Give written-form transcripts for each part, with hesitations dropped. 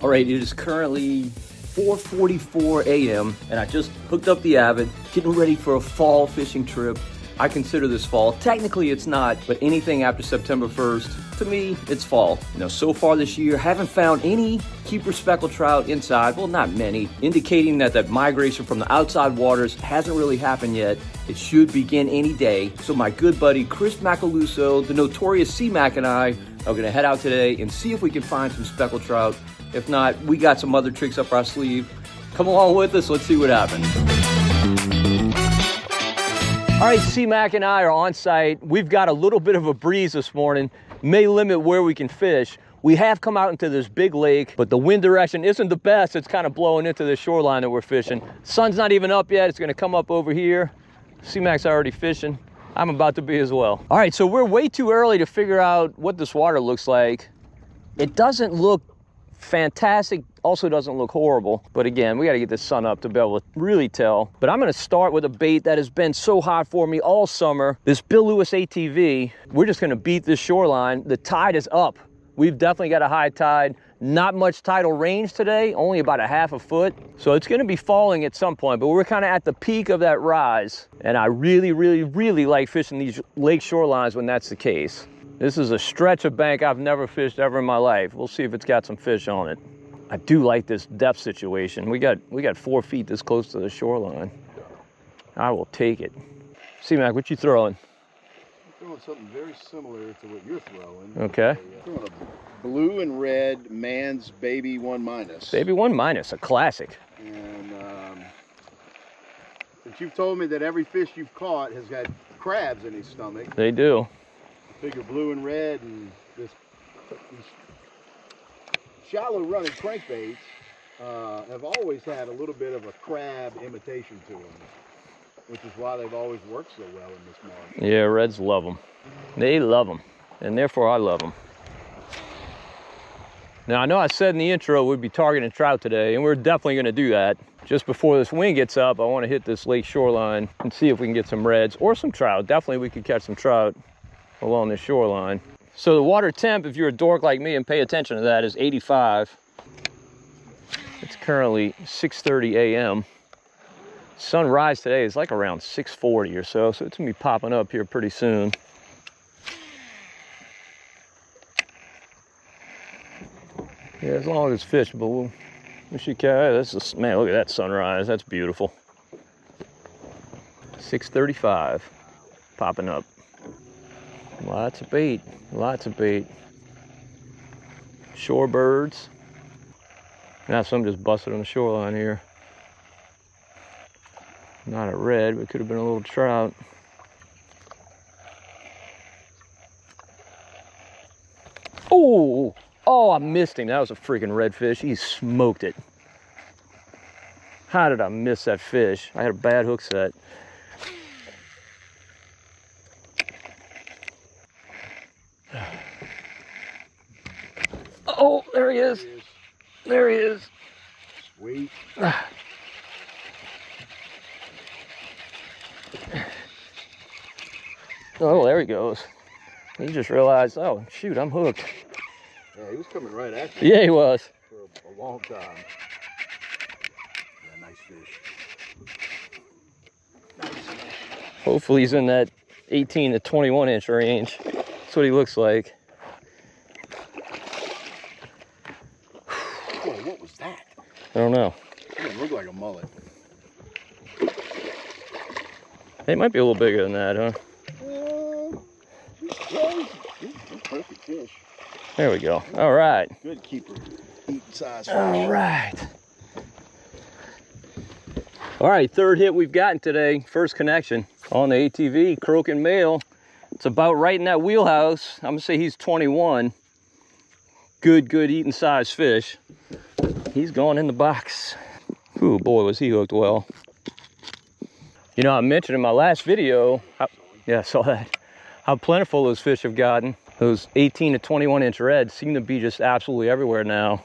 All right, it is currently 4:44 a.m. and I just hooked up the Avid, getting ready for a fall fishing trip. I consider this fall. Technically it's not, but anything after September 1st, to me, it's fall. You know, so far this year, haven't found any keeper speckled trout inside. Well, not many, indicating that migration from the outside waters hasn't really happened yet. It should begin any day. So my good buddy, Chris Macaluso, the notorious C-Mac, and I are gonna head out today and see if we can find some speckled trout. If not, we got some other tricks up our sleeve. Come along with us, let's see what happens. All right, C-Mac and I are on site. We've got a little bit of a breeze this morning, may limit where we can fish. We have come out into this big lake, but the wind direction isn't the best. It's kind of blowing into the shoreline that we're fishing. Sun's not even up yet. It's gonna come up over here. C-Mac's already fishing. I'm about to be as well. All right, so we're way too early to figure out what this water looks like. It doesn't look fantastic, also doesn't look horrible, but again, we got to get the sun up to be able to really tell. But I'm going to start with a bait that has been so hot for me all summer, this Bill Lewis ATV. We're just going to beat this shoreline. The tide is up. We've definitely got a high tide. Not much tidal range today, only about a half a foot, so it's going to be falling at some point, but we're kind of at the peak of that rise, and I really like fishing these lake shorelines when that's the case. This is a stretch of bank I've never fished ever in my life. We'll see if it's got some fish on it. I do like this depth situation. We got 4 feet this close to the shoreline. I will take it. C-Mac, what you throwing? I'm throwing something very similar to what you're throwing. Okay. I'm throwing a blue and red Man's Baby 1-. Baby 1-, a classic. And since you've told me that every fish you've caught has got crabs in his stomach. They do. Figure blue and red and these shallow running crankbaits have always had a little bit of a crab imitation to them, which is why they've always worked so well in this marsh. Yeah, reds love them. They love them, and therefore I love them. Now I know I said in the intro we'd be targeting trout today, and we're definitely going to do that. Just before this wind gets up, I want to hit this lake shoreline and see if we can get some reds or some trout. Definitely we could catch some trout along this shoreline. So the water temp, if you're a dork like me and pay attention to that, is 85. It's currently 6:30 a.m. Sunrise today is like around 6:40 or so, so it's gonna be popping up here pretty soon. Yeah, as long as it's fishable, we should catch. This is, man, look at that sunrise. That's beautiful. 6:35, popping up. Lots of bait, lots of bait. Shorebirds. Now some just busted on the shoreline here. Not a red, but could have been a little trout. Oh, I missed him. That was a freaking redfish. He smoked it. How did I miss that fish? I had a bad hook set. Oh, there he is. There he is. Sweet. Oh, there he goes. He just realized, oh, shoot, I'm hooked. Yeah, he was coming right at you. Yeah, he was. For a long time. Yeah, nice fish. Nice fish. Hopefully he's in that 18 to 21 inch range. That's what he looks like. Oh, what was that? I don't know. It didn't look like a mullet. It might be a little bigger than that, huh? Perfect fish. There we go. All right. Good keeper. Eating size fish. All right. All right, third hit we've gotten today. First connection on the ATV, croaking male. It's about right in that wheelhouse. I'm gonna say he's 21. Good eating size fish. He's going in the box. Ooh, boy, was he hooked well. You know, I mentioned in my last video, yeah, I saw that, how plentiful those fish have gotten. Those 18 to 21 inch reds seem to be just absolutely everywhere now.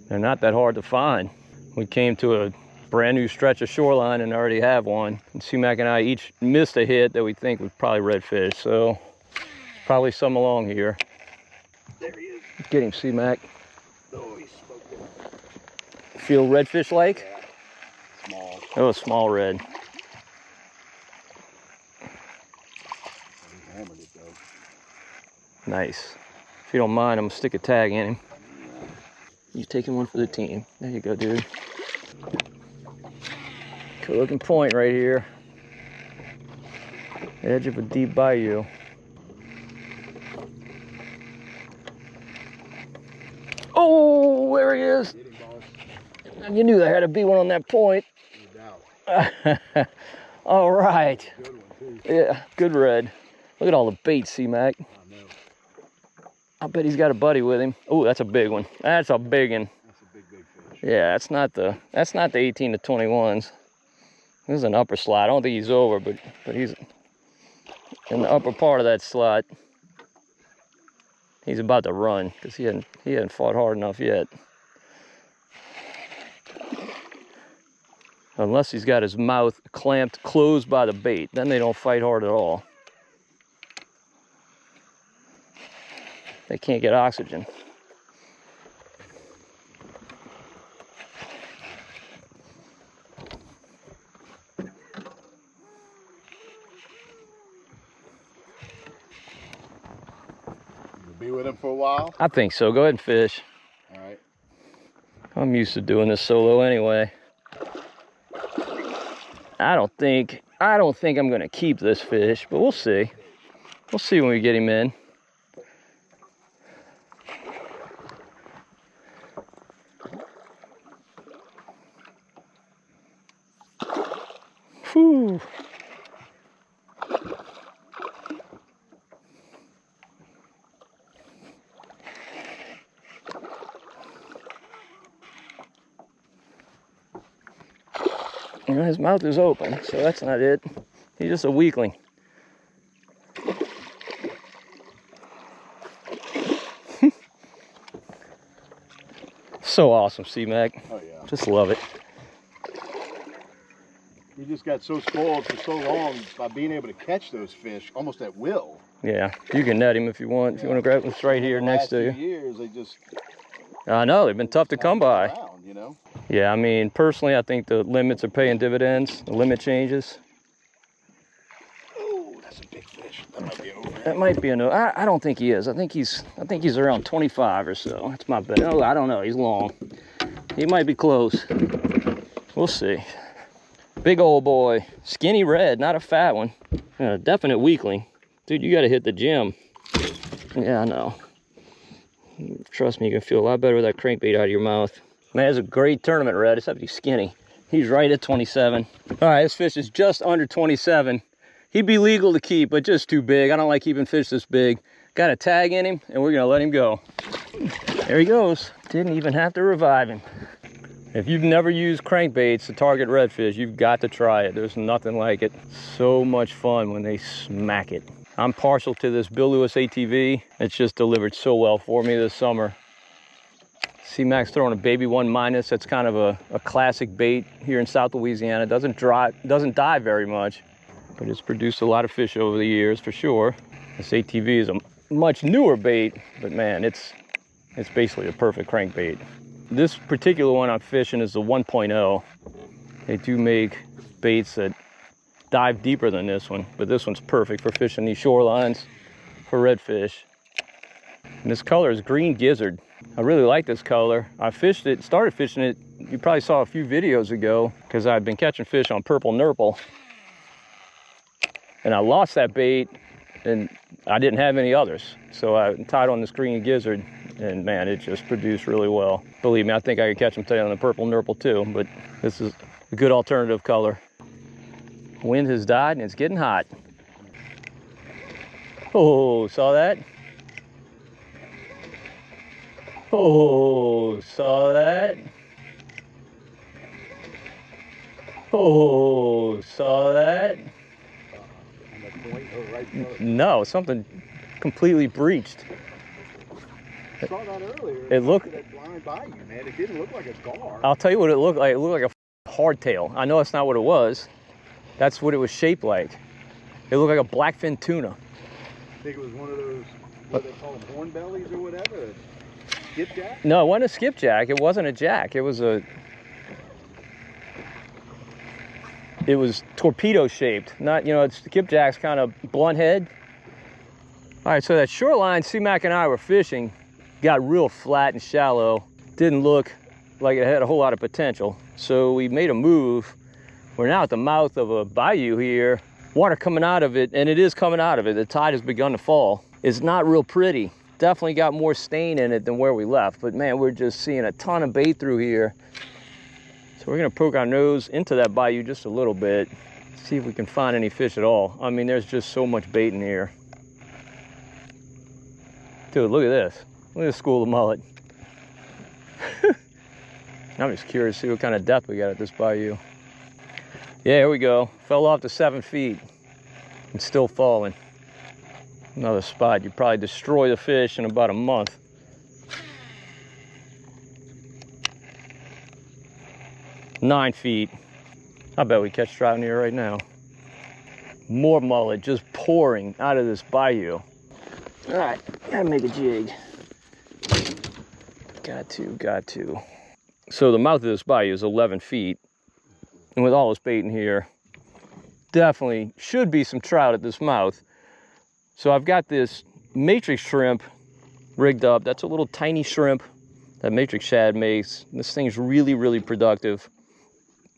They're not that hard to find. We came to a brand new stretch of shoreline and already have one. And C-Mac and I each missed a hit that we think was probably redfish, so probably some along here. There he is. Get him, C-Mac. Oh, he's smoking. Feel redfish like? Yeah. Small. Oh, a small red. He hammered it though. Nice. If you don't mind, I'm gonna stick a tag in him. You're taking one for the team. There you go, dude. Good looking point right here. Edge of a deep bayou. Oh, there he is. Get him, boss. And you knew there had to be one on that point. No doubt. All right. Good one too. Yeah, good red. Look at all the bait, C-Mac. I know. I bet he's got a buddy with him. Oh, that's a big one. That's a big one. That's a big fish. Yeah, that's not the 18 to 21s. This is an upper slot. I don't think he's over, but he's in the upper part of that slot. He's about to run because he hadn't fought hard enough yet. Unless he's got his mouth clamped closed by the bait, then they don't fight hard at all. They can't get oxygen. You'll be with him for a while? I think so. Go ahead and fish. All right. I'm used to doing this solo anyway. I don't think I'm gonna keep this fish, but we'll see. We'll see when we get him in. Whew. You know, his mouth is open, so that's not it. He's just a weakling. So awesome, C-Mac. Oh yeah. Just love it. You just got so spoiled for so long by being able to catch those fish almost at will. Yeah, you can net him if you want. If you want to grab him, it's right here next to you. Last few years, they just I know, they've been tough to come by. around, you know? Yeah, I mean, personally, I think the limits are paying dividends. The limit changes. Oh, that's a big fish. That might be over. That might be a no. I don't think he is. I think he's around 25 or so. That's my bet. Oh, I don't know. He's long. He might be close. We'll see. Big old boy. Skinny red, not a fat one. Definite weakling. Dude, you got to hit the gym. Yeah, I know. Trust me, you can feel a lot better with that crankbait out of your mouth. Man, it's a great tournament red, except he's skinny. He's right at 27. All right, this fish is just under 27. He'd be legal to keep, but just too big. I don't like keeping fish this big. Got a tag in him, and we're gonna let him go. There he goes. Didn't even have to revive him. If you've never used crankbaits to target redfish, you've got to try it. There's nothing like it. So much fun when they smack it. I'm partial to this Bill Lewis ATV. It's just delivered so well for me this summer. C-Mac's throwing a baby 1-. That's kind of a classic bait here in South Louisiana. Doesn't dive very much, but it's produced a lot of fish over the years for sure. This ATV is a much newer bait, but man, it's basically a perfect crankbait. This particular one I'm fishing is the 1.0. They do make baits that dive deeper than this one, but this one's perfect for fishing these shorelines for redfish. And this color is green gizzard. I really like this color. I fished it, started fishing it, you probably saw a few videos ago, because I've been catching fish on purple nurple. And I lost that bait, and I didn't have any others. So I tied on this green gizzard, and man, it just produced really well. Believe me, I think I could catch them today on the purple nurple too, but this is a good alternative color. Wind has died and it's getting hot. Oh, saw that? Oh, saw that? Oh, saw that? No, something completely breached. I saw that earlier. It looked. That blind bayou, man. It didn't look like a gar. I'll tell you what it looked like. It looked like a hardtail. I know it's not what it was. That's what it was shaped like. It looked like a blackfin tuna. I think it was one of those, what they call them, horn bellies or whatever. Skipjack? No, it wasn't a skipjack. It wasn't a jack. It was a it was torpedo shaped. Not, you know, it's the skipjack's kind of blunt head. All right, so that shoreline C-Mac and I were fishing got real flat and shallow. Didn't look like it had a whole lot of potential. So we made a move. We're now at the mouth of a bayou here. Water coming out of it, and it is coming out of it. The tide has begun to fall. It's not real pretty. Definitely got more stain in it than where we left. But man, we're just seeing a ton of bait through here. So we're gonna poke our nose into that bayou just a little bit, see if we can find any fish at all. I mean, there's just so much bait in here. Dude, look at this. Look at this school of mullet. I'm just curious to see what kind of depth we got at this bayou. Yeah, here we go. Fell off to 7 feet and still falling. Another spot. You'd probably destroy the fish in about a month. 9 feet. I bet we catch trout in here right now. More mullet just pouring out of this bayou. All right, gotta make a jig. Got to. So the mouth of this bayou is 11 feet. And with all this bait in here, definitely should be some trout at this mouth. So I've got this matrix shrimp rigged up. That's a little tiny shrimp that matrix shad makes. This thing's really, really productive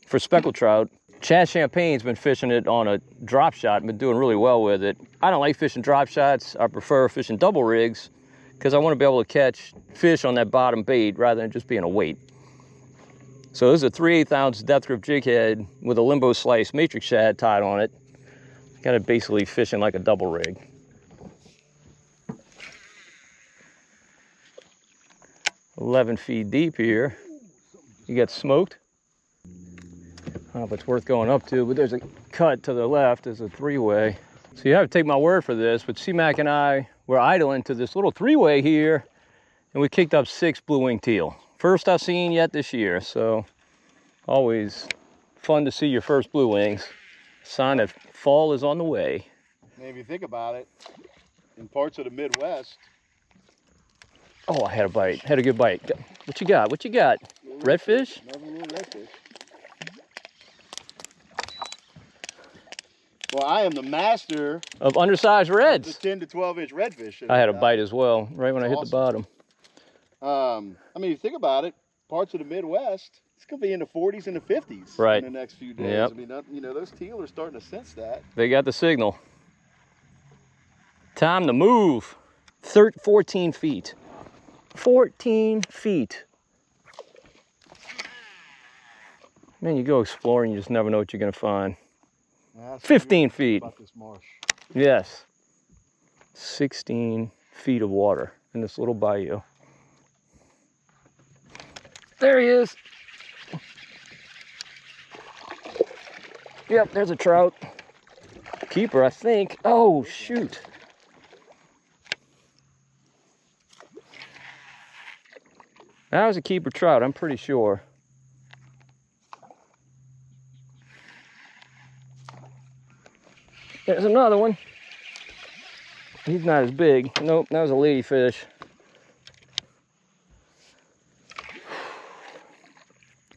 for speckled trout. Chad Champagne's been fishing it on a drop shot and been doing really well with it. I don't like fishing drop shots. I prefer fishing double rigs because I want to be able to catch fish on that bottom bait rather than just being a weight. So this is a 3/8 ounce depth grip jig head with a limbo slice matrix shad tied on it. Got it basically fishing like a double rig. "11 feet deep here. You got smoked. I don't know if it's worth going up to, but there's a cut to the left. There's a 3-way. So you have to take my word for this, but C-Mac and I were idling to this little 3-way here, and we kicked up 6 blue-winged teal. First I've seen yet this year, so always fun to see your first blue wings. Sign that fall is on the way. And if you think about it, in parts of the Midwest. Oh, I had a bite. Had a good bite. What you got? What you got? Redfish? Another little redfish. Well, I am the master of undersized reds. The 10 to 12 inch redfish. I had a bite as well, right when I hit the bottom. I mean, you think about it, parts of the Midwest, it's going to be in the 40s and the 50s right in the next few days. Yep. I mean, you know, those teal are starting to sense that. They got the signal. Time to move. 14 feet. 14 feet. Man, you go exploring, you just never know what you're going to find. 15 feet. About this marsh. Yes. 16 feet of water in this little bayou. There he is. Yep, there's a trout. Keeper, I think. Oh, shoot. That was a keeper trout, I'm pretty sure. There's another one. He's not as big. Nope, that was a ladyfish.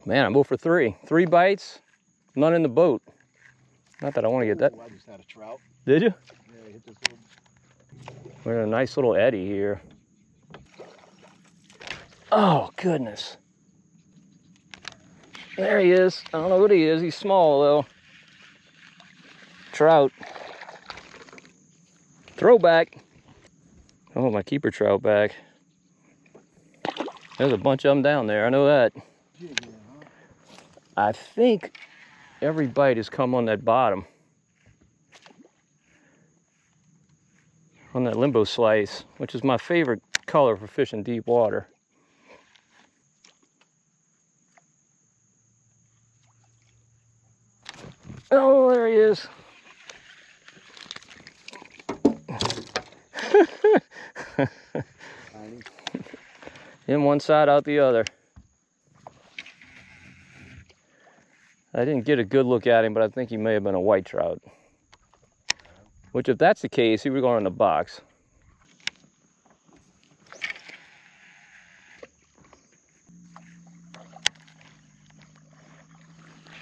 Man, I'm 0 for 3. 3 bites, none in the boat. Not that I want to get that. Ooh, I just had a trout. Did you? Yeah, I hit this little... We're in a nice little eddy here. Oh, goodness. There he is. I don't know what he is. He's small, though. Trout. Throwback. I want my keeper trout back. There's a bunch of them down there. I know that. I think every bite has come on that bottom. On that limbo slice, which is my favorite color for fishing deep water. Oh, there he is. In one side, out the other. I didn't get a good look at him, but I think he may have been a white trout. Which, if that's the case, he would go in the box.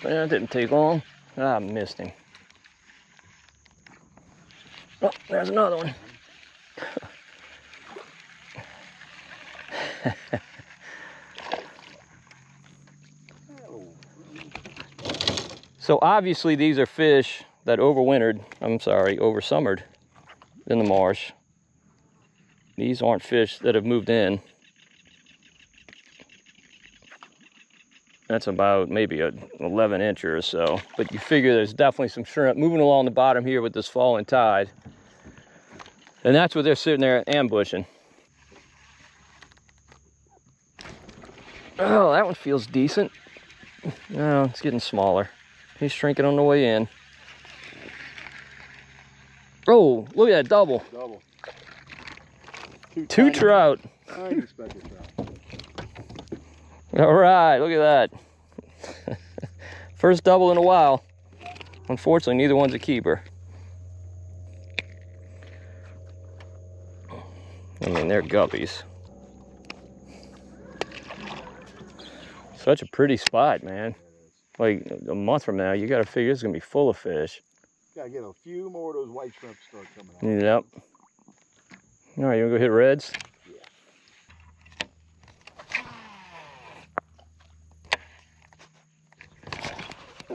That didn't take long. Ah, missed him. Oh, there's another one. So obviously these are fish that oversummered in the marsh. These aren't fish that have moved in. That's about maybe an 11 incher or so. But you figure there's definitely some shrimp moving along the bottom here with this falling tide. And that's what they're sitting there ambushing. Oh, that one feels decent. No, it's getting smaller. He's shrinking on the way in. Oh, look at that double. Double. Two trout. Tiny speckled trout. All right, look at that. First double in a while. Unfortunately, neither one's a keeper. I mean, they're guppies. Such a pretty spot, man. Like a month from now, you got to figure it's going to be full of fish. Gotta get a few more of those white shrimp to start coming out. Yep. All right, you want to go hit reds? Yeah.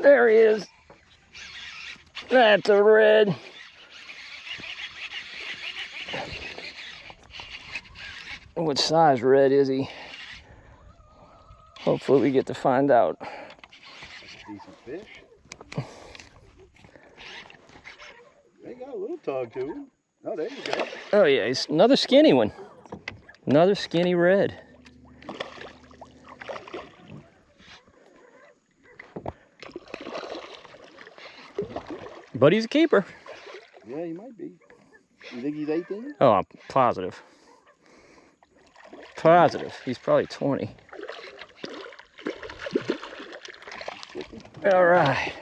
There he is. That's a red. What size red is he? Hopefully we get to find out. That's a decent fish. They got a little tug to him. Oh, there you go. Oh yeah, it's another skinny one. Another skinny red. But he's a keeper. Yeah, he might be. You think he's 18? Oh, I'm positive. Positive. He's probably 20. All right.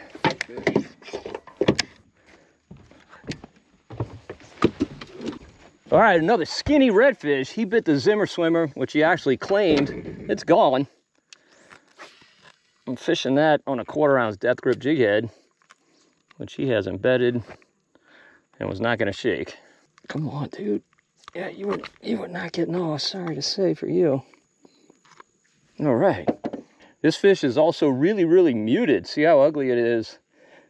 All right, another skinny redfish. He bit the Zimmer swimmer, which he actually claimed. It's gone. I'm fishing that on a 1/4 ounce death grip jig head, which he has embedded and was not gonna shake. Come on, dude. Yeah, you were not getting off, sorry to say for you. All right. This fish is also really, really muted. See how ugly it is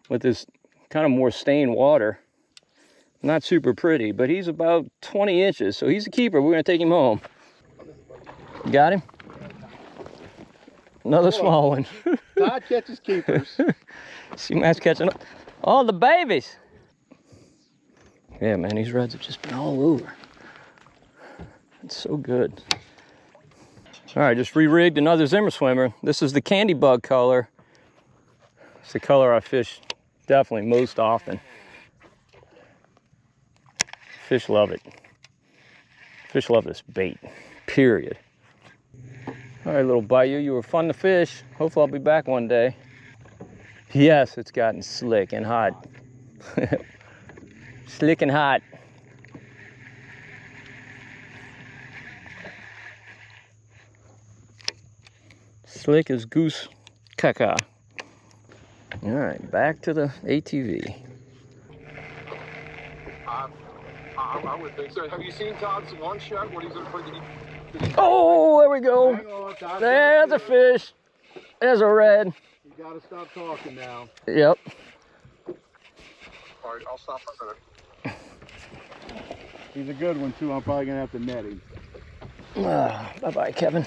with this kind of more stained water. Not super pretty, but he's about 20 inches, so he's a keeper. We're gonna take him home. Got him? Another small one. Todd catches keepers. See, Matt's catching all the babies. Yeah, man, these reds have just been all over. It's so good. All right, just re-rigged another Zimmer swimmer. This is the candy bug color. It's the color I fish definitely most often. Fish love it. Fish love this bait, period. All right, little bayou, you were fun to fish. Hopefully I'll be back one day. Yes, it's gotten slick and hot. Slick and hot. Slick as goose caca. All right, back to the ATV. I would think so. Have you seen Todd's lunch yet? What he's in for? Oh, there we go. Hang on, Todd. There's a fish. There's a red. You gotta stop talking now. Yep. All right, I'll stop for a minute. He's a good one too. I'm probably gonna have to net him. Bye-bye, Kevin.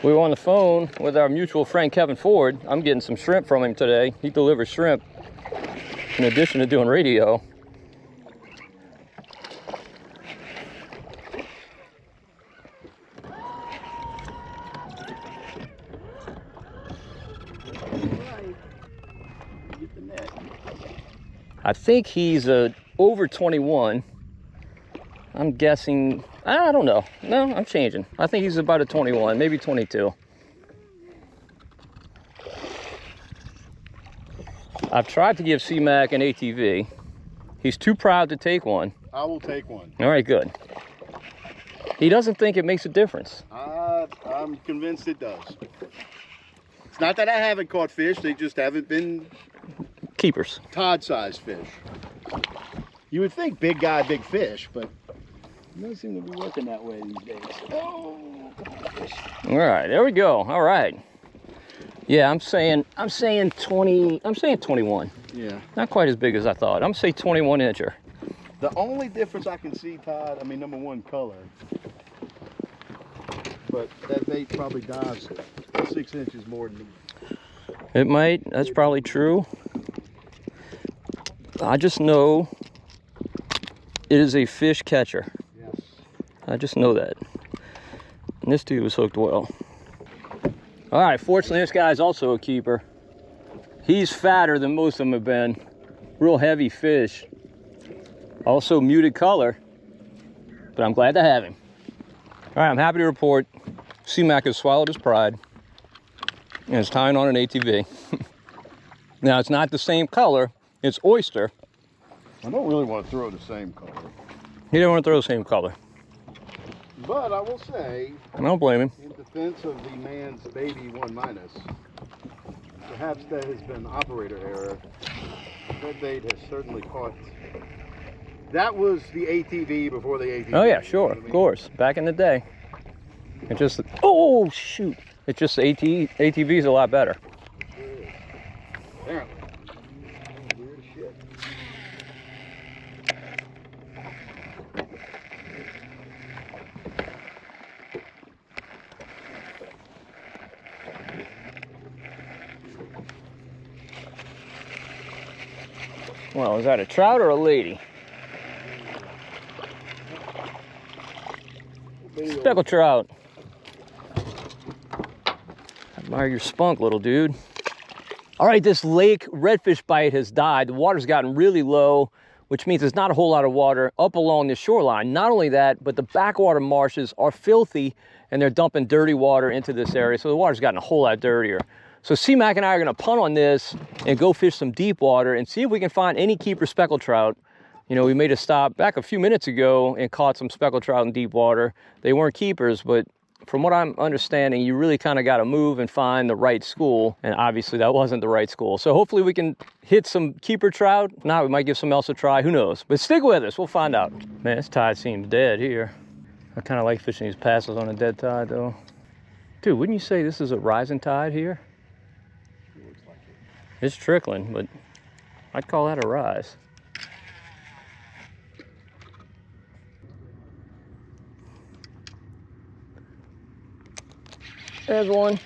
We were on the phone with our mutual friend Kevin Ford. I'm getting some shrimp from him today. He delivers shrimp in addition to doing radio. I think he's over 21. I'm guessing, I don't know. No, I'm changing. I think he's about a 21, maybe 22. I've tried to give C-Mac an ATV. He's too proud to take one. I will take one. All right, good. He doesn't think it makes a difference. I'm convinced it does. It's not that I haven't caught fish, they just haven't been Keepers. Todd-sized fish. You would think big guy, big fish, but it doesn't seem to be working that way these days. Oh, fish. All right, there we go. All right. Yeah, I'm saying 20. I'm saying 21. Yeah. Not quite as big as I thought. I'm gonna say 21 incher. The only difference I can see, Todd, I mean, number one, color. But that bait probably dives 6 inches more than me. It might. That's probably true. I just know it is a fish catcher. Yes. I just know that. And this dude was hooked well. All right, fortunately, this guy's also a keeper. He's fatter than most of them have been. Real heavy fish. Also muted color, but I'm glad to have him. All right, I'm happy to report C-Mac has swallowed his pride and is tying on an ATV. Now, it's not the same color. It's oyster. I don't really want to throw the same color. He didn't want to throw the same color. But I will say, I don't blame him. in defense of the man's baby 1-, perhaps that has been operator error. That bait has certainly caught. That was the ATV before the ATV. Oh yeah, sure, of course. Back in the day. It just, oh shoot. It's just the ATV's a lot better. Apparently. Weird as shit. Well, is that a trout or a lady? Speckled trout. Admire your spunk, little dude. All right, this lake redfish bite has died. The water's gotten really low, which means there's not a whole lot of water up along the shoreline. Not only that, but the backwater marshes are filthy and they're dumping dirty water into this area. So the water's gotten a whole lot dirtier. So C-Mac and I are gonna punt on this and go fish some deep water and see if we can find any keeper speckled trout. You know, we made a stop back a few minutes ago and caught some speckled trout in deep water. They weren't keepers, but from what I'm understanding, you really kind of got to move and find the right school. And obviously that wasn't the right school. So hopefully we can hit some keeper trout. If not, we might give some else a try, who knows? But stick with us, we'll find out. Man, this tide seems dead here. I kind of like fishing these passes on a dead tide though. Dude, wouldn't you say this is a rising tide here? It looks like it. It's trickling, but I'd call that a rise. There's one.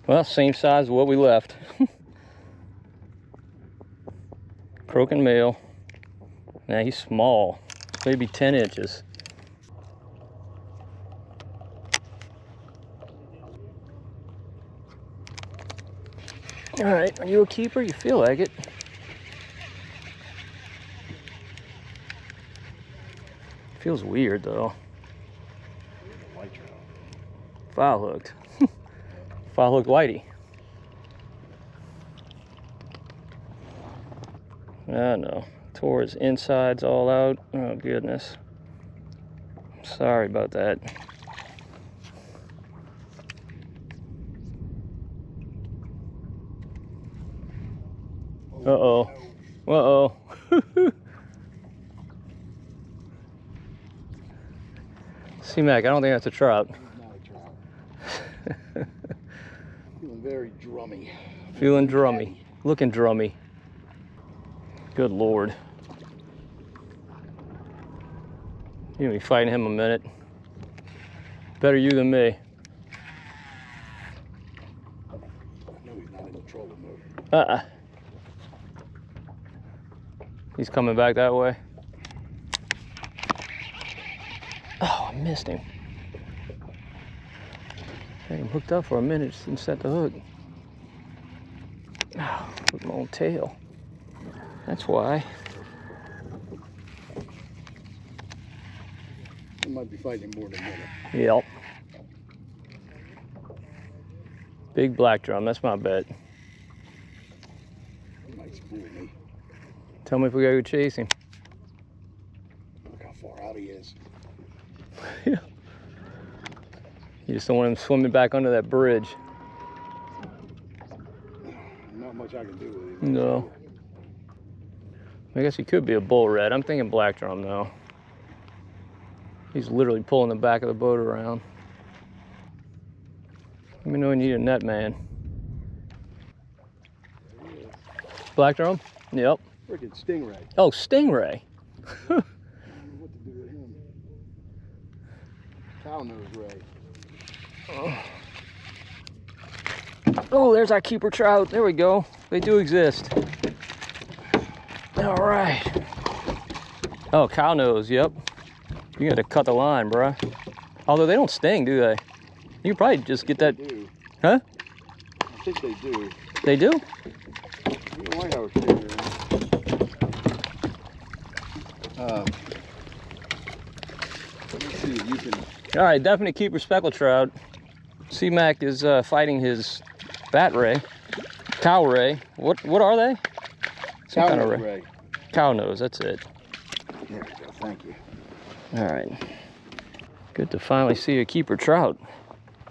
Well, same size as what we left. Croaking male. Now he's small, maybe 10 inches. All right, are you a keeper? You feel like it. Feels weird though. White trout. Foul hooked. Foul hooked whitey. I know. Tore his insides all out. Oh goodness. Sorry about that. Uh-oh. Uh-oh. C-Mac, I don't think that's a trout. It's not a trout. Feeling very drummy. Feeling drummy. Looking drummy. Good Lord. You're gonna be fighting him a minute. Better you than me. I know he's not in the trolling mode. Uh-uh. He's coming back that way. Oh, I missed him. Had him hooked up for a minute, just didn't set the hook. Oh, with my own tail. That's why. I might be fighting him more than a minute. Yep. Big black drum, that's my bet. Tell me if we gotta go chase him. Look how far out he is. Yeah. You just don't want him swimming back under that bridge. Not much I can do with him. No. I guess he could be a bull red. I'm thinking black drum though. He's literally pulling the back of the boat around. Let me know when you need a net man. Black drum? Yep. Freaking stingray. Oh, stingray. I don't know what to do with him. Cow nose ray. Oh, there's our keeper trout. There we go. They do exist. All right. Oh, cow nose, yep. You gotta cut the line, bruh. Although they don't sting, do they? You can probably just get that. They do. Huh? I think they do. They do? You might have a stinger. Let me see if you can. All right, definitely keeper speckled trout. C-Mac is fighting his bat ray, cow ray. What are they? Some Cow kind of nose ray. Cow nose, that's it. There we go. Thank you. All right. Good to finally see a keeper trout.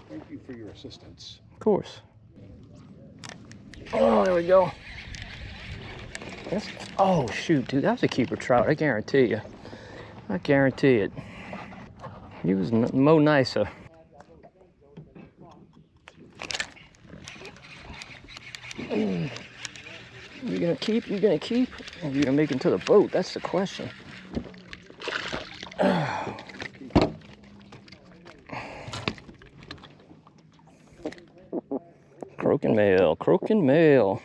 Thank you for your assistance. Of course. Oh, there we go. Oh, shoot, dude, that was a keeper trout, I guarantee you. I guarantee it. He was mo nicer. You gonna keep? You gonna keep? Or you gonna make it to the boat? That's the question. Croaking male, croaking male.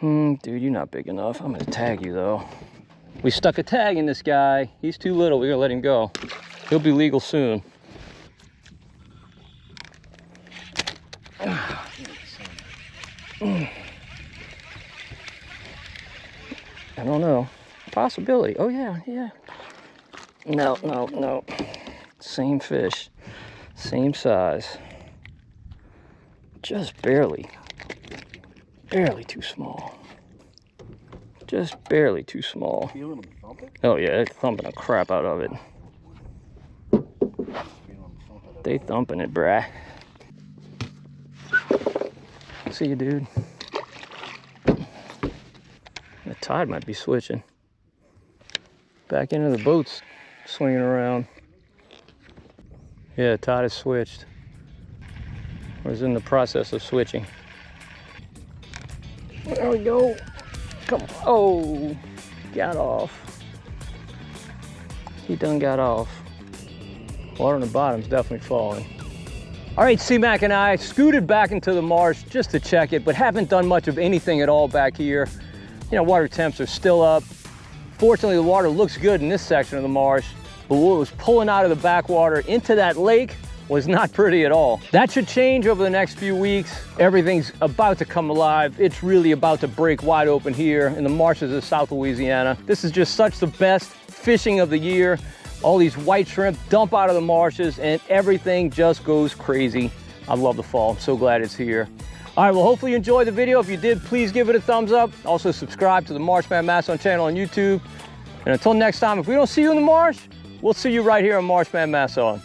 Dude, you're not big enough. I'm gonna tag you though. We stuck a tag in this guy. He's too little. We're gonna let him go. He'll be legal soon. I don't know. Possibility. Oh yeah, yeah. No. Same fish. Same size. Just barely. Barely too small. Just barely too small. Feeling them thumping? Oh yeah, they're thumping the crap out of it. They thumping it, brah. See you, dude. The tide might be switching. Back into the boats, swinging around. Yeah, the tide has switched. Or is in the process of switching. There we go. Come on. Oh, got off. He done got off. Water on the bottom's definitely falling. All right, C-Mac and I scooted back into the marsh just to check it, but haven't done much of anything at all back here. You know, water temps are still up. Fortunately, the water looks good in this section of the marsh, but what was pulling out of the backwater into that lake was not pretty at all. That should change over the next few weeks. Everything's about to come alive. It's really about to break wide open here in the marshes of South Louisiana. This is just such the best fishing of the year. All these white shrimp dump out of the marshes and everything just goes crazy. I love the fall. I'm so glad it's here. All right, well, hopefully you enjoyed the video. If you did, please give it a thumbs up. Also subscribe to the Marshman Mass on channel on YouTube. And until next time, if we don't see you in the marsh, we'll see you right here on Marshman Mass on.